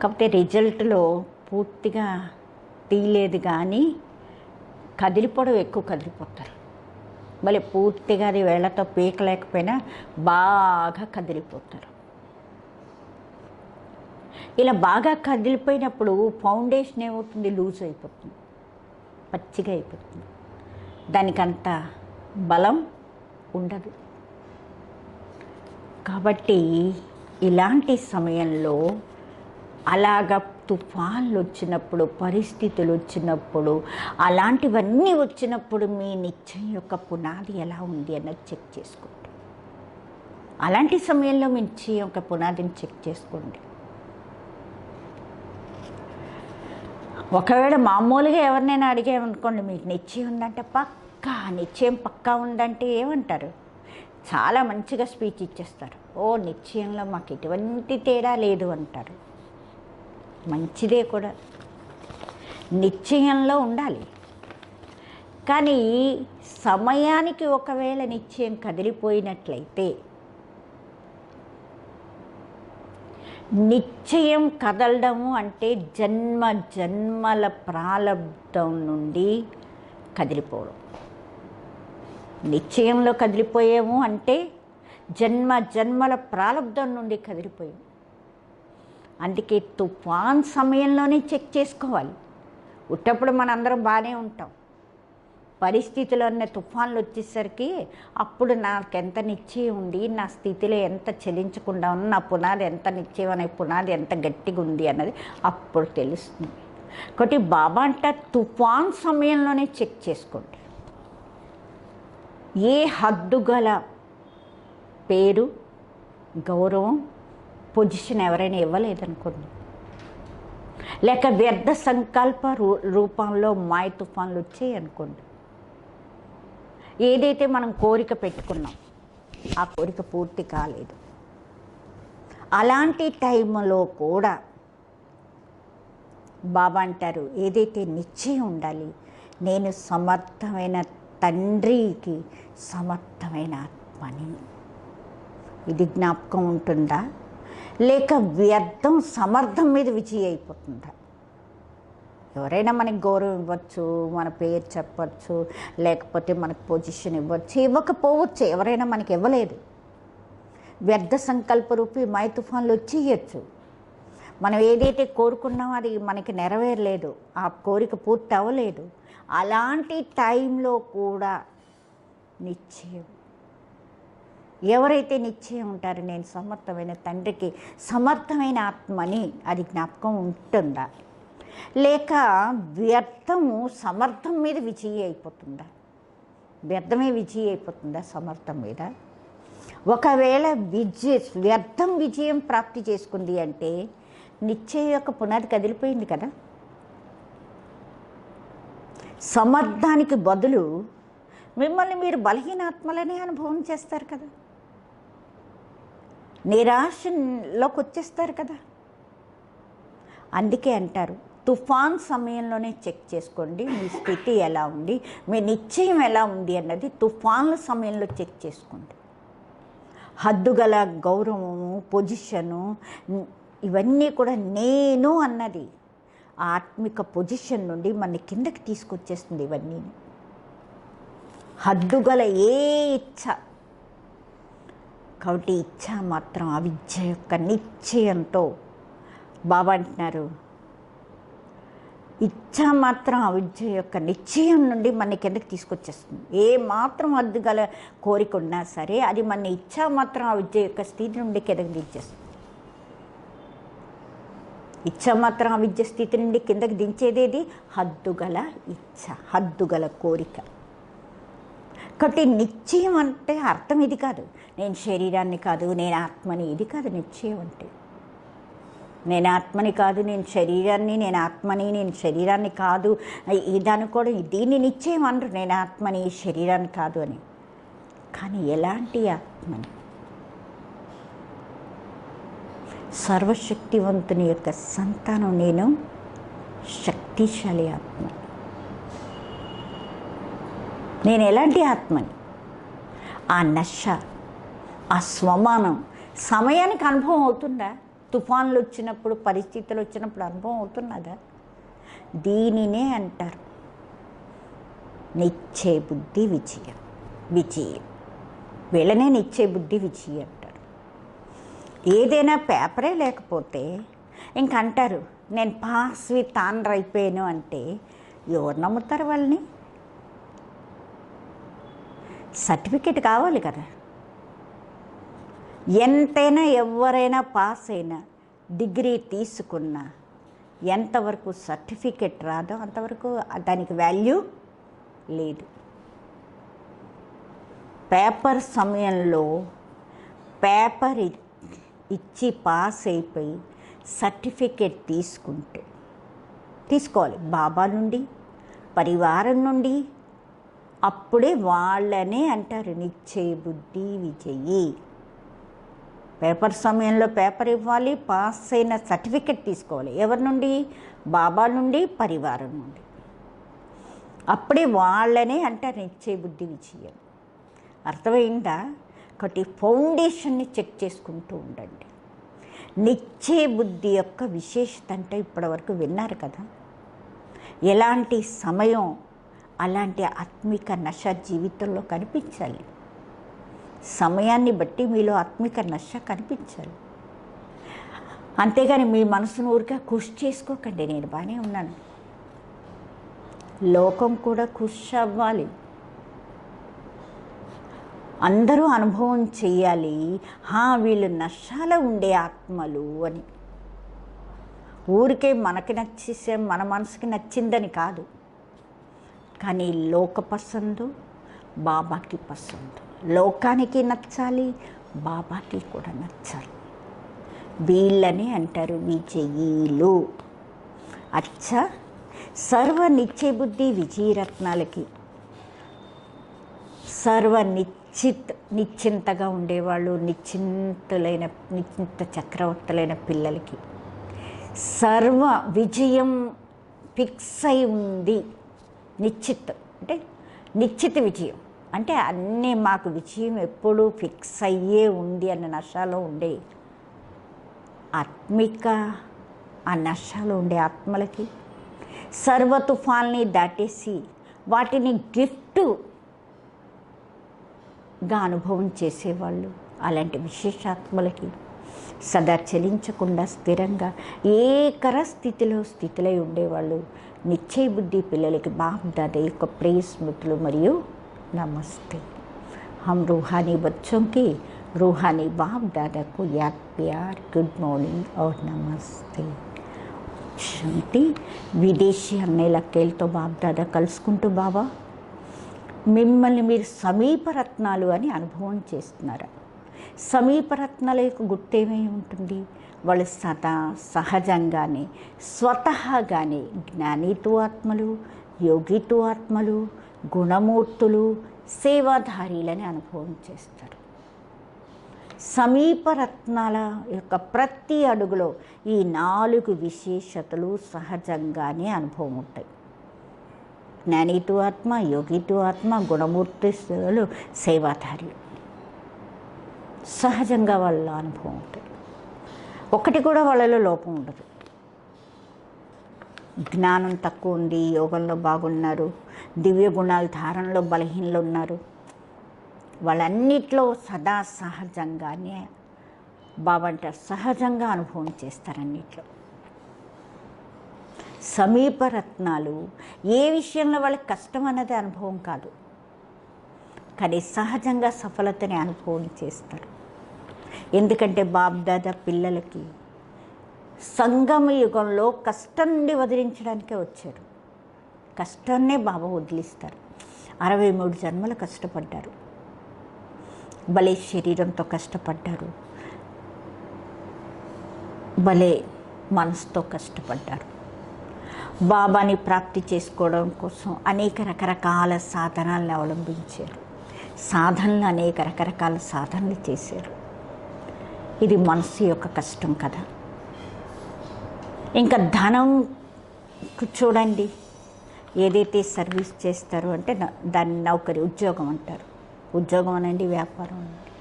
కాకపోతే రిజల్ట్లో పూర్తిగా తీయలేదు, కానీ కదిలిపోవడం ఎక్కువ కదిలిపోతారు. మళ్ళీ పూర్తిగా అది వేళ్లతో పీకలేకపోయినా బాగా కదిలిపోతారు. ఇలా బాగా కదిలిపోయినప్పుడు ఫౌండేషన్ ఏమవుతుంది, లూజ్ అయిపోతుంది, పచ్చిగా అయిపోతుంది. దానికంత బలం ఉండదు. కాబట్టి ఇలాంటి సమయంలో అలాగ తుఫాన్లు వచ్చినప్పుడు, పరిస్థితులు వచ్చినప్పుడు, అలాంటివన్నీ వచ్చినప్పుడు మీ నిశ్చయం యొక్క పునాది ఎలా ఉంది అన్నది చెక్ చేసుకోండి. అలాంటి సమయంలో మీ నిశ్చయం యొక్క పునాదిని చెక్ చేసుకోండి. ఒకవేళ మామూలుగా ఎవరినైనా అడిగామనుకోండి, మీకు నిశ్చయం ఉందంటే పక్కా, నిశ్చయం పక్కా ఉందంటే ఏమంటారు, చాలా మంచిగా స్పీచ్ ఇచ్చేస్తారు. ఓ నిశ్చయంలో మాకు ఎటువంటి తేడా లేదు అంటారు. మంచిదే కూడా, నిశ్చయంలో ఉండాలి. కానీ సమయానికి ఒకవేళ నిశ్చయం కదిలిపోయినట్లయితే, నిశ్చయం కదలడము అంటే జన్మ జన్మల ప్రాలబ్ధం నుండి కదిలిపోవడం. నిశ్చయంలో కదిలిపోయాము అంటే జన్మ జన్మల ప్రాలబ్ధం నుండి కదిలిపోయాము. అందుకే తుఫాన్ సమయంలోనే చెక్ చేసుకోవాలి. ఉట్టప్పుడు మనందరం బాగానే ఉంటాం, పరిస్థితులు అనే తుఫాన్లు వచ్చేసరికి అప్పుడు నాకెంత నిశ్చయం ఉంది, నా స్థితిలో ఎంత చెలించకుండా ఉంది, నా పునాది ఎంత నిశ్చయం అనే పునాది ఎంత గట్టిగా ఉంది అన్నది అప్పుడు తెలుస్తుంది. ఒకటి బాబా అంటే తుఫాన్ సమయంలోనే చెక్ చేసుకోండి. ఏ హద్దుగల పేరు, గౌరవం, పొజిషన్ ఎవరైనా ఇవ్వలేదనుకోండి, లేక వ్యర్థ సంకల్ప రూపంలో మాయ తుఫాన్లు వచ్చాయి అనుకోండి, ఏదైతే మనం కోరిక పెట్టుకున్నాం ఆ కోరిక పూర్తి కాలేదు, అలాంటి టైంలో కూడా బాబా అంటారు, ఏదైతే నిశ్చయం ఉండాలి, నేను సమర్థమైన తండ్రికి సమర్థమైన ఆత్మని. ఇది జ్ఞాపకం ఉంటుందా, లేక వ్యర్థం సమర్థం మీద విజయం అయిపోతుందా? ఎవరైనా మనకి గౌరవం ఇవ్వచ్చు, మన పేరు చెప్పచ్చు, లేకపోతే మనకు పొజిషన్ ఇవ్వచ్చు, ఇవ్వకపోవచ్చు. ఎవరైనా మనకి ఇవ్వలేదు. వ్యర్థ సంకల్పరూపి మాయ తుఫాన్లు వచ్చేయచ్చు. మనం ఏదైతే కోరుకున్నామో అది మనకి నెరవేరలేదు, ఆ కోరిక పూర్తి అవ్వలేదు. అలాంటి టైంలో కూడా నిశ్చయం, ఎవరైతే నిశ్చయం ఉంటారో నేను సమర్థమైన తండ్రికి సమర్థమైన ఆత్మని, అది జ్ఞాపకం ఉంటుందా? లేక వ్యర్థము సమర్థం మీద విజయం అయిపోతుందా? వ్యర్థమే విజయం అయిపోతుందా సమర్థం మీద? ఒకవేళ వ్యర్థం విజయం ప్రాప్తి చేసుకుంది అంటే నిశ్చయం యొక్క పునాది కదిలిపోయింది కదా. సమర్థానికి బదులు మిమ్మల్ని మీరు బలహీనాత్మలనే అనుభవం చేస్తారు కదా, నిరాశలోకి వచ్చేస్తారు కదా. అందుకే అంటారు, తుఫాన్ సమయంలోనే చెక్ చేసుకోండి మీ స్థితి ఎలా ఉంది, మీ నిశ్చయం ఎలా ఉంది అన్నది తుఫాన్ల సమయంలో చెక్ చేసుకోండి. హద్దుగల గౌరవము, పొజిషను, ఇవన్నీ కూడా నేను అన్నది ఆత్మిక పొజిషన్ నుండి మన కిందకి తీసుకొచ్చేస్తుంది. ఇవన్నీ హద్దుగల ఏ ఇచ్ఛ, కాబట్టి ఇచ్ఛ మాత్రం అవిద్య యొక్క నిశ్చయంతో బాబా అంటున్నారు, ఇచ్ఛ మాత్రం అవిద్య యొక్క నిశ్చయం నుండి మన కిందకి తీసుకొచ్చేస్తుంది. ఏ మాత్రం హద్దుగల కోరిక ఉన్నా సరే అది మన ఇచ్ఛ మాత్రం అవిద్య యొక్క స్థితి నుండి కిందకి దించేస్తుంది. ఇచ్ఛ మాత్రం అవిద్య స్థితి నుండి కిందకి దించేదేది హద్దుగల ఇచ్ఛ, హద్దుగల కోరిక. కాబట్టి నిశ్చయం అంటే అర్థం ఇది కాదు, నేను శరీరాన్ని కాదు, నేను ఆత్మని, ఇది కాదు నిశ్చయం అంటే. నేను ఆత్మని కాదు, నేను శరీరాన్ని, నేను ఆత్మని, నేను శరీరాన్ని కాదు ఇది అనుకోవడం, దీన్ని నిశ్చయం అనరు. నేను ఆత్మని, శరీరాన్ని కాదు అని. కానీ ఎలాంటి ఆత్మని? సర్వశక్తివంతుని యొక్క సంతానం నేను, శక్తిశాలి ఆత్మ. నేను ఎలాంటి ఆత్మని? ఆ నశ, ఆ స్వమానం సమయానికి అనుభవం అవుతుందా? తుఫాన్లు వచ్చినప్పుడు, పరిస్థితులు వచ్చినప్పుడు అనుభవం అవుతున్నదా? దీనినే అంటారు నిశ్చయ బుద్ధి విజయం. విజయం వీళ్ళనే నిశ్చయ బుద్ధి విజయం అంటారు. ఏదైనా పేపరే లేకపోతే ఇంకంటారు నేను పాస్ విత్ ఆనర్ అయిపోయాను అంటే ఎవరు నమ్ముతారు వాళ్ళని? సర్టిఫికెట్ కావాలి కదా. ఎంతైనా ఎవరైనా పాస్ అయినా, డిగ్రీ తీసుకున్నా ఎంతవరకు సర్టిఫికెట్ రాదో అంతవరకు దానికి వాల్యూ లేదు. పేపర్ సమయంలో పేపర్ ఇచ్చి పాస్ అయిపోయి సర్టిఫికెట్ తీసుకోవాలి బాబా నుండి, పరివారం నుండి. అప్పుడే వాళ్ళనే అంటారు నిశ్చయ బుద్ధి విజయి. పేపర్ సమయంలో పేపర్ ఇవ్వాలి, పాస్ అయిన సర్టిఫికెట్ తీసుకోవాలి. ఎవరి నుండి? బాబా నుండి, పరివారం నుండి. అప్పుడే వాళ్ళనే అంటారు నిశ్చయ బుద్ధి విజయం. అర్థమైందా? కాబట్టి ఫౌండేషన్ని చెక్ చేసుకుంటూ ఉండండి. నిశ్చయ బుద్ధి యొక్క విశేషత అంటే ఇప్పటివరకు విన్నారు కదా. ఎలాంటి సమయం అలాంటి ఆత్మిక నశ జీవితంలో కనిపించాలి. సమయాన్ని బట్టి మీలో ఆత్మిక నశ కనిపించాలి. అంతేగాని మీ మనసును ఊరికే ఖుషి చేసుకోకండి, నేను బాగానే ఉన్నాను. లోకం కూడా ఖుషి అవ్వాలి, అందరూ అనుభవం చెయ్యాలి. వీళ్ళు నశాల ఉండే ఆత్మలు అని. ఊరికే మనకి నచ్చేసే, మన మనసుకి నచ్చిందని కాదు. కానీ లోక పసందు, బాబాకి పసందు. లోకానికి నచ్చాలి, బాబాకి కూడా నచ్చాలి. వీళ్ళని అంటారు విజయీలు. అచ్చా, సర్వ నిశ్చయ బుద్ధి విజయరత్నాలకి, సర్వ నిశ్చింతగా ఉండేవాళ్ళు, నిశ్చింత చక్రవర్తులైన పిల్లలకి సర్వ విజయం ఫిక్స్ అయి ఉంది. అంటే నిశ్చిత విజయం అంటే అన్నీ మాకు విజయం ఎప్పుడూ ఫిక్స్ అయ్యే ఉంది అన్న నశాలో ఉండే ఆత్మిక, ఆ నశాలో ఉండే ఆత్మలకి సర్వ తుఫాల్ని దాటేసి వాటిని గిఫ్ట్గా అనుభవం చేసేవాళ్ళు. అలాంటి విశేషాత్మలకి సదా చలించకుండా స్థిరంగా ఏకర స్థితిలో ఉండేవాళ్ళు. నిశ్చయ బుద్ధి పిల్లలకి బాప్ దాదా యొక్క ప్రియ స్మృతులు మరియు నమస్తే. हम रूहानी बच्चों की रूहानी बाप दादा को याद प्यार गुड మార్నింగ్ और నమస్తే. శాంతి. విదేశీ అన్నయ్యలకేళ్ళతో బాప్ దాదా కలుసుకుంటూ బాబా మిమ్మల్ని మీరు సమీప రత్నాలు అని అనుభవం చేస్తున్నారా? సమీప రత్నాల యొక్క గుర్తేమై ఉంటుంది? వాళ్ళు సదా సహజంగానే స్వతహాగానే జ్ఞానితో ఆత్మలు, యోగితో ఆత్మలు, గుణమూర్తులు, సేవాధారీలని అనుభవం చేస్తారు. సమీప రత్నాల యొక్క ప్రతి అడుగులో ఈ 4 విశేషతలు సహజంగానే అనుభవం ఉంటాయి. జ్ఞానితో ఆత్మ, యోగితో ఆత్మ, గుణమూర్తులు, సేవాధారి సహజంగా వాళ్ళ అనుభవం ఉంటుంది. ఒకటి కూడా వాళ్ళలో లోపం ఉండదు. జ్ఞానం తక్కువ ఉంది, యోగంలో బాగున్నారు, దివ్య గుణాల ధారణలో బలహీనలు ఉన్నారు. వాళ్ళన్నిట్లో సదా సహజంగానే బాబా అంటారు, సహజంగా అనుభవం చేస్తారు అన్నిట్లో. సమీప రత్నాలు ఏ విషయంలో వాళ్ళకి కష్టం అన్నది అనుభవం కాదు, కానీ సహజంగా సఫలతని అనుభవం చేస్తారు. ఎందుకంటే బాప్ దాదా పిల్లలకి సంగమ యుగంలో కష్టం నుండి వదిలించడానికే వచ్చారు. కష్టాన్నే బాబా వదిలిస్తారు. 63 జన్మలు కష్టపడ్డారు, భలే శరీరంతో కష్టపడ్డారు, భలే మనసుతో కష్టపడ్డారు. బాబాని ప్రాప్తి చేసుకోవడం కోసం అనేక రకరకాల సాధనాలను అవలంబించారు. అనేక రకరకాల సాధనలు చేశారు. ఇది మనసు యొక్క కష్టం కదా. ఇంకా ధనం చూడండి, ఏదైతే సర్వీస్ చేస్తారో అంటే దాన్ని నౌకరి, ఉద్యోగం అంటారు. ఉద్యోగం అనండి, వ్యాపారం అనండి,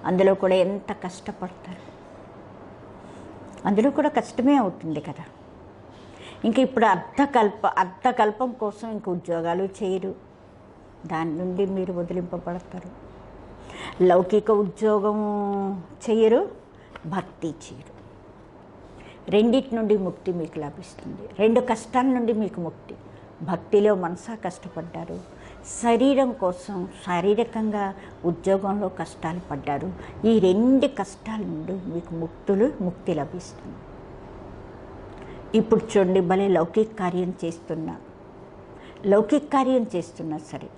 అందులో కూడా ఎంత కష్టపడతారు. అందులో కూడా కష్టమే అవుతుంది కదా. ఇంక ఇప్పుడు అర్థకల్పం కోసం ఇంక ఉద్యోగాలు చేయరు, దాని నుండి మీరు వదిలింపబడతారు. లౌకిక ఉద్యోగం చేయరు, భక్తి చేయరు. రెండిటి నుండి ముక్తి మీకు లభిస్తుంది. 2 కష్టాల నుండి మీకు ముక్తి. భక్తిలో మనసా కష్టపడ్డారు, శరీరం కోసం శారీరకంగా ఉద్యోగంలో కష్టాలు పడ్డారు. ఈ 2 కష్టాల నుండి మీకు ముక్తి లభిస్తుంది. ఇప్పుడు చూడండి, భలే లౌకిక కార్యం చేస్తున్నా సరే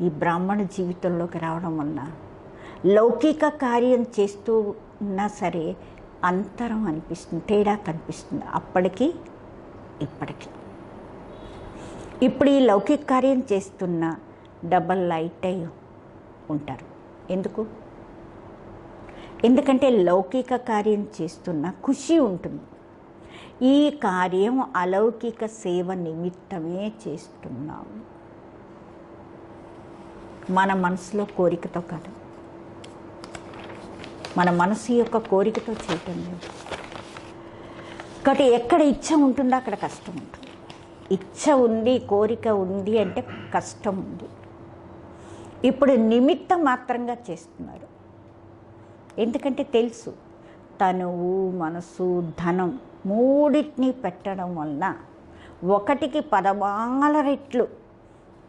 ఈ బ్రాహ్మణ జీవితంలోకి రావడం వలన లౌకిక కార్యం చేస్తూ ఉన్నా సరే అంతరం అనిపిస్తుంది, తేడా కనిపిస్తుంది. అప్పటికి ఇప్పటికి ఇప్పుడు ఈ లౌకిక కార్యం చేస్తున్న డబల్ లైట్ అయి ఉంటారు. ఎందుకంటే లౌకిక కార్యం చేస్తున్న ఖుషి ఉంటుంది. ఈ కార్యం అలౌకిక సేవ నిమిత్తమే చేస్తున్నాము, మన మనసులో కోరికతో కాదు, మన మనసు యొక్క కోరికతో చేయటం లేదు. కాబట్టి ఎక్కడ ఇచ్చ ఉంటుందో అక్కడ కష్టం ఉంటుంది. ఇచ్చ ఉంది, కోరిక ఉంది అంటే కష్టం ఉంది. ఇప్పుడు నిమిత్త మాత్రంగా చేస్తున్నారు. ఎందుకంటే తెలుసు, తనువు, మనసు, ధనం 3 పెట్టడం వలన 1కి 10 రెట్లు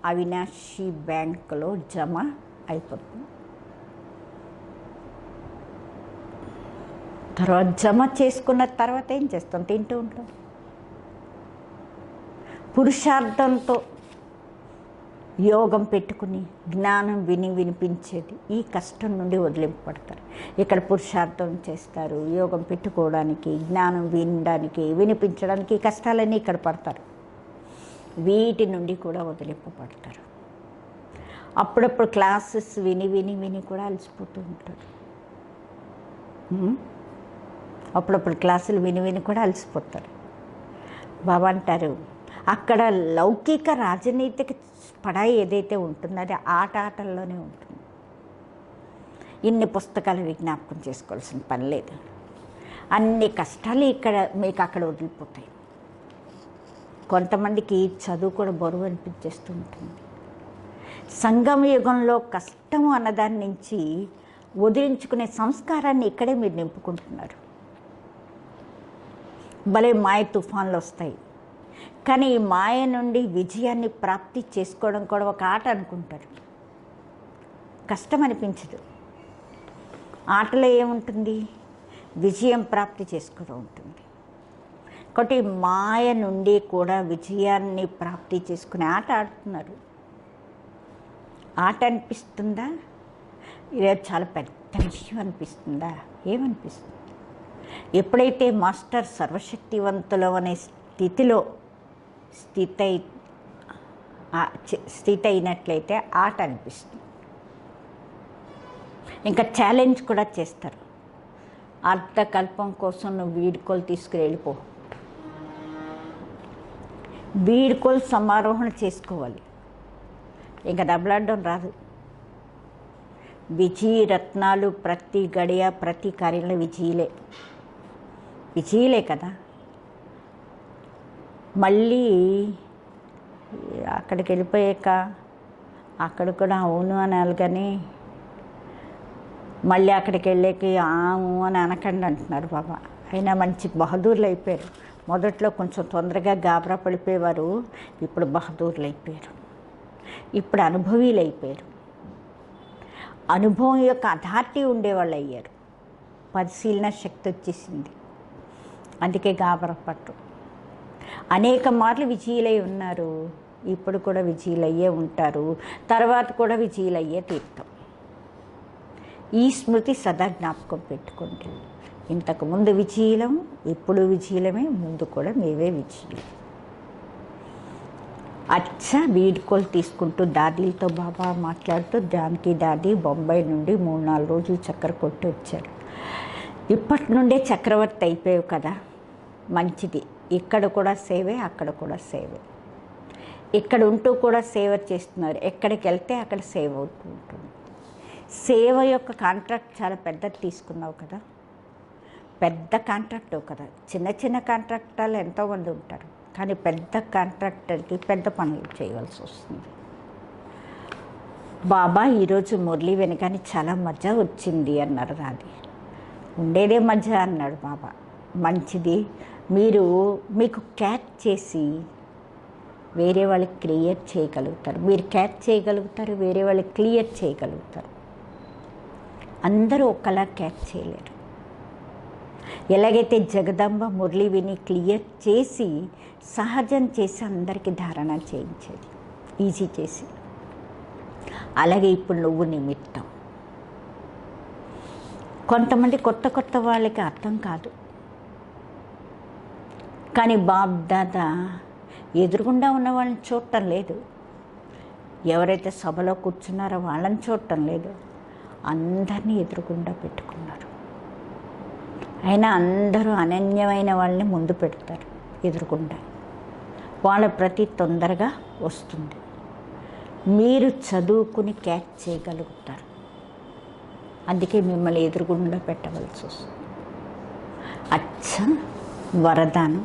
అవినాశి బ్యాంకులో జమ అయిపోతుంది. తర్వాత జమ చేసుకున్న తర్వాత ఏం చేస్తాం? తింటూ ఉంటాం. పురుషార్థంతో యోగం పెట్టుకుని జ్ఞానం వినిపించేది ఈ కష్టం నుండి వదిలింపబడతారు. ఇక్కడ పురుషార్థం చేస్తారు, యోగం పెట్టుకోవడానికి, జ్ఞానం వినడానికి, వినిపించడానికి. ఈ కష్టాలన్నీ ఇక్కడ పడతారు. వీటి నుండి కూడా వదిలింపబడతారు. అప్పుడప్పుడు క్లాసెస్ విని కూడా అలసిపోతూ ఉంటారు. అప్పుడప్పుడు క్లాసులు విని కూడా అలసిపోతారు. బాబా అంటారు, అక్కడ లౌకిక రాజనీతికి పడాయి ఏదైతే ఉంటుందో అది ఆటల్లోనే ఉంటుంది. ఇన్ని పుస్తకాలు విజ్ఞాపకం చేసుకోవాల్సిన పని లేదు. అన్ని కష్టాలు ఇక్కడ మీకు అక్కడ వదిలిపోతాయి. కొంతమందికి చదువు కూడా బరువు అనిపించేస్తూ ఉంటుంది. సంగమ యుగంలో కష్టము అన్నదాని నుంచి వదిలించుకునే సంస్కారాన్ని ఇక్కడే మీరు నింపుకుంటున్నారు. భలే మాయ తుఫాన్లు వస్తాయి, కానీ ఈ మాయ నుండి విజయాన్ని ప్రాప్తి చేసుకోవడం కూడా ఒక ఆట అనుకుంటారు. కష్టం అనిపించదు. ఆటలో ఏముంటుంది? విజయం ప్రాప్తి చేసుకోవడం ఉంటుంది. కాబట్టి మాయ నుండి కూడా విజయాన్ని ప్రాప్తి చేసుకునే ఆట ఆడుతున్నారు. ఆట అనిపిస్తుందా? ఇది చాలా పెద్ద విషయం అనిపిస్తుందా? ఏమనిపిస్తుంది? ఎప్పుడైతే మాస్టర్ సర్వశక్తివంతులు అనే స్థితిలో స్థితి అయినట్లయితే ఆట అనిపిస్తుంది. ఇంకా ఛాలెంజ్ కూడా చేస్తారు. అర్థకల్పం కోసం నువ్వు వీడ్కోలు తీసుకుని వెళ్ళిపో. వీడ్కోలు సమారోహణ చేసుకోవాలి. ఇంకా దెబ్బలాడడం రాదు. విజయ రత్నాలు ప్రతి గడియ ప్రతి కార్యంలో విజయలే కదా. మళ్ళీ అక్కడికి వెళ్ళిపోయాక అక్కడ కూడా అవును అనాలి, కానీ మళ్ళీ అక్కడికి వెళ్ళాక ఆము అని అనకండి అంటున్నారు బాబా. అయినా మంచి బహదూర్లు అయిపోయారు. మొదట్లో కొంచెం తొందరగా గాబరా పడిపోయేవారు, ఇప్పుడు బహదూర్లు అయిపోయారు. ఇప్పుడు అనుభవీలు అయిపోయారు. అనుభవం యొక్క అథారిటీ ఉండేవాళ్ళు అయ్యారు. పరిశీలన శక్తి వచ్చేసింది. అందుకే గాబరా పట్టు. అనేక మార్లు విజయులై ఉన్నారు, ఇప్పుడు కూడా విజయులయ్యే ఉంటారు, తర్వాత కూడా విజయులయ్యే తీర్థం. ఈ స్మృతి సదా జ్ఞాపకం పెట్టుకోండి. ఇంతకుముందు విజయలం, ఇప్పుడు విజయలమే, ముందు కూడా మేవే విజయులు. వీడ్కోలు తీసుకుంటూ దాదీలతో బాబా మాట్లాడుతూ, జానకి దాది బొంబాయి నుండి 3-4 రోజులు చక్కెర కొట్టి వచ్చారు. ఇప్పటి నుండే చక్రవర్తి అయిపోయావు కదా, మంచిది. ఇక్కడ కూడా సేవే, అక్కడ కూడా సేవే. ఇక్కడ ఉంటూ కూడా సేవ చేస్తున్నారు. ఎక్కడికి వెళ్తే అక్కడ సేవ అవుతూ ఉంటుంది. సేవ యొక్క కాంట్రాక్ట్ చాలా పెద్దది తీసుకున్నావు కదా. పెద్ద కాంట్రాక్ట్ కదా. చిన్న చిన్న కాంట్రాక్టర్లు ఎంతోమంది ఉంటారు, కానీ పెద్ద కాంట్రాక్టర్కి పెద్ద పనులు చేయవలసి వస్తుంది. బాబా ఈరోజు మురళి వెనకాని చాలా మజా వచ్చింది అన్నారు. రాది ఉండేదే మజా అన్నాడు బాబా. మంచిది. మీకు క్యాచ్ చేసి వేరే వాళ్ళకి క్లియర్ చేయగలుగుతారు. మీరు క్యాచ్ చేయగలుగుతారు, వేరే వాళ్ళకి క్లియర్ చేయగలుగుతారు. అందరూ ఒక్కలా క్యాచ్ చేయలేరు. ఎలాగైతే జగదంబ మురళి విని క్లియర్ చేసి సహజం చేసి అందరికీ ధారణ చేయించేది, ఈజీ చేసి, అలాగే ఇప్పుడు నువ్వు నిమిత్తం. కొంతమంది కొత్త వాళ్ళకి అర్థం కాదు, కానీ బాబ్ దాదా ఎదురుగుండా ఉన్న వాళ్ళని చూడటం లేదు. ఎవరైతే సభలో కూర్చున్నారో వాళ్ళని చూడటం లేదు. అందరినీ ఎదురుగుండా పెట్టుకున్నారు. అయినా అందరూ అనన్యమైన వాళ్ళని ముందు పెడతారు ఎదురుగుండా. వాళ్ళ ప్రతి తొందరగా వస్తుంది. మీరు చదువుకుని క్యాచ్ చేయగలుగుతారు. అందుకే మిమ్మల్ని ఎదురుగుండా పెట్టవలసి వస్తుంది. వరదానం.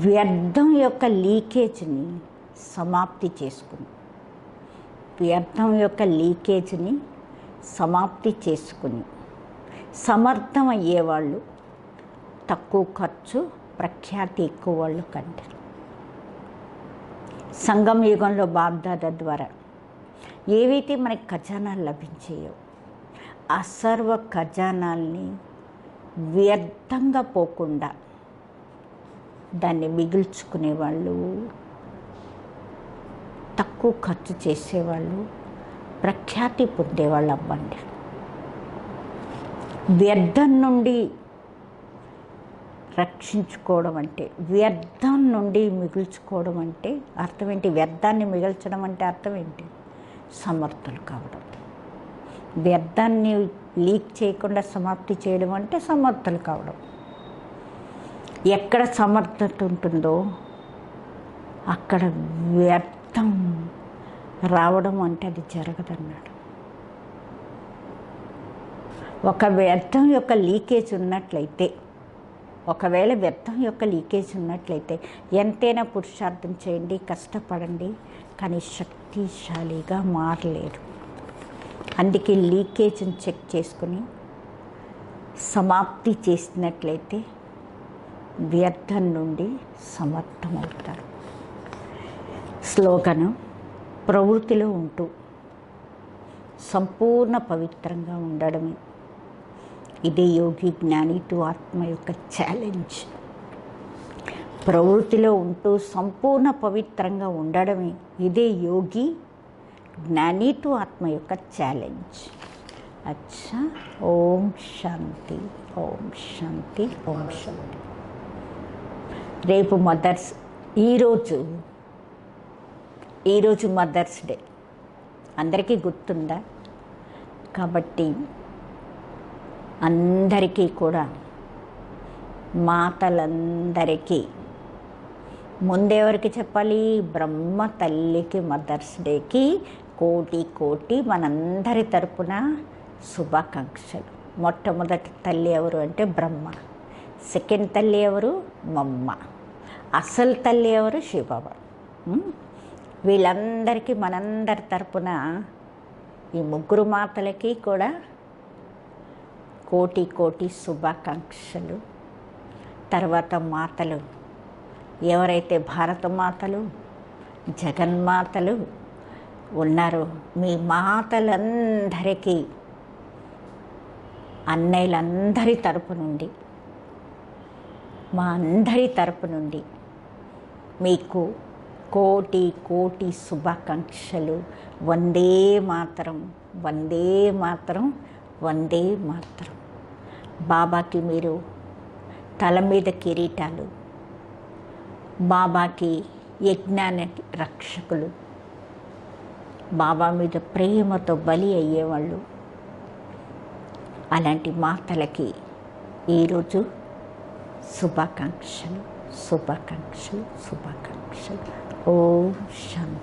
వ్యర్థం యొక్క లీకేజ్ని సమాప్తి చేసుకుని, సమర్థం అయ్యేవాళ్ళు తక్కువ ఖర్చు, ప్రఖ్యాతి ఎక్కువ వాళ్ళు కంటారు. సంగమ యుగంలో బాబ్దాదా ద్వారా ఏవైతే మనకి ఖజానాలు లభించాయో ఆ సర్వ ఖజానాల్ని వ్యర్థంగా పోకుండా దాన్ని మిగుల్చుకునేవాళ్ళు, తక్కువ ఖర్చు చేసేవాళ్ళు, ప్రఖ్యాతి పొందేవాళ్ళు అవ్వండి. వ్యర్థం నుండి రక్షించుకోవడం అంటే, వ్యర్థం నుండి మిగుల్చుకోవడం అంటే అర్థం ఏంటి? వ్యర్థాన్ని మిగల్చడం అంటే అర్థం ఏంటి? సమర్థులు కావడం. వ్యర్థాన్ని లీక్ చేయకుండా సమాప్తి చేయడం అంటే సమర్థులు కావడం. ఎక్కడ సమర్థత ఉంటుందో అక్కడ వ్యర్థం రావడం అంటే అది జరగదన్నాడు. ఒక వ్యర్థం యొక్క లీకేజ్ ఉన్నట్లయితే ఒకవేళ వ్యర్థం యొక్క లీకేజ్ ఉన్నట్లయితే ఎంతైనా పురుషార్థం చేయండి, కష్టపడండి, కానీ శక్తిశాలిగా మారలేరు. అందుకే లీకేజ్ని చెక్ చేసుకుని సమాప్తి చేసినట్లయితే వ్యర్థం నుండి సమర్థమవుతారు. స్లోగను: ప్రవృత్తిలో ఉంటూ సంపూర్ణ పవిత్రంగా ఉండడమే. ఇదే యోగి జ్ఞాని టు ఆత్మ యొక్క ఛాలెంజ్. ప్రవృత్తిలో ఉంటూ సంపూర్ణ పవిత్రంగా ఉండడమే ఇదే యోగి జ్ఞాని టు ఆత్మ యొక్క ఛాలెంజ్. అచ్చా. ఓం శాంతి, ఓం శాంతి, ఓం శాంతి. రేపు మదర్స్, ఈరోజు మదర్స్ డే అందరికీ గుర్తుందా? కాబట్టి అందరికీ కూడా, మాతలందరికీ ముందెవరికి చెప్పాలి? బ్రహ్మ తల్లికి మదర్స్ డేకి కోటి మనందరి తరపున శుభాకాంక్షలు. మొట్టమొదటి తల్లి ఎవరు అంటే బ్రహ్మ, సెకండ్ తల్లి ఎవరు? మమ్మ, అసలు తల్లి ఎవరు? శివబాబా. వీళ్ళందరికీ మనందరి తరపున ఈ ముగ్గురు మాతలకి కూడా కోటి శుభాకాంక్షలు. తర్వాత మాతలు ఎవరైతే భారత మాతలు, జగన్మాతలు ఉన్నారో మీ మాతలందరికీ అన్నయ్యలందరి తరపు నుండి, మా అందరి తరపు నుండి మీకు కోటి శుభాకాంక్షలు. వందే మాతరం, వందే మాతరం, వందే మాతరం. బాబాకి మీరు తల మీద కిరీటాలు, బాబాకి యజ్ఞానికి రక్షకులు, బాబా మీద ప్రేమతో బలి అయ్యేవాళ్ళు. అలాంటి మాతలకి ఈరోజు శుభాకాంక్షలు. ఓం శాంతి.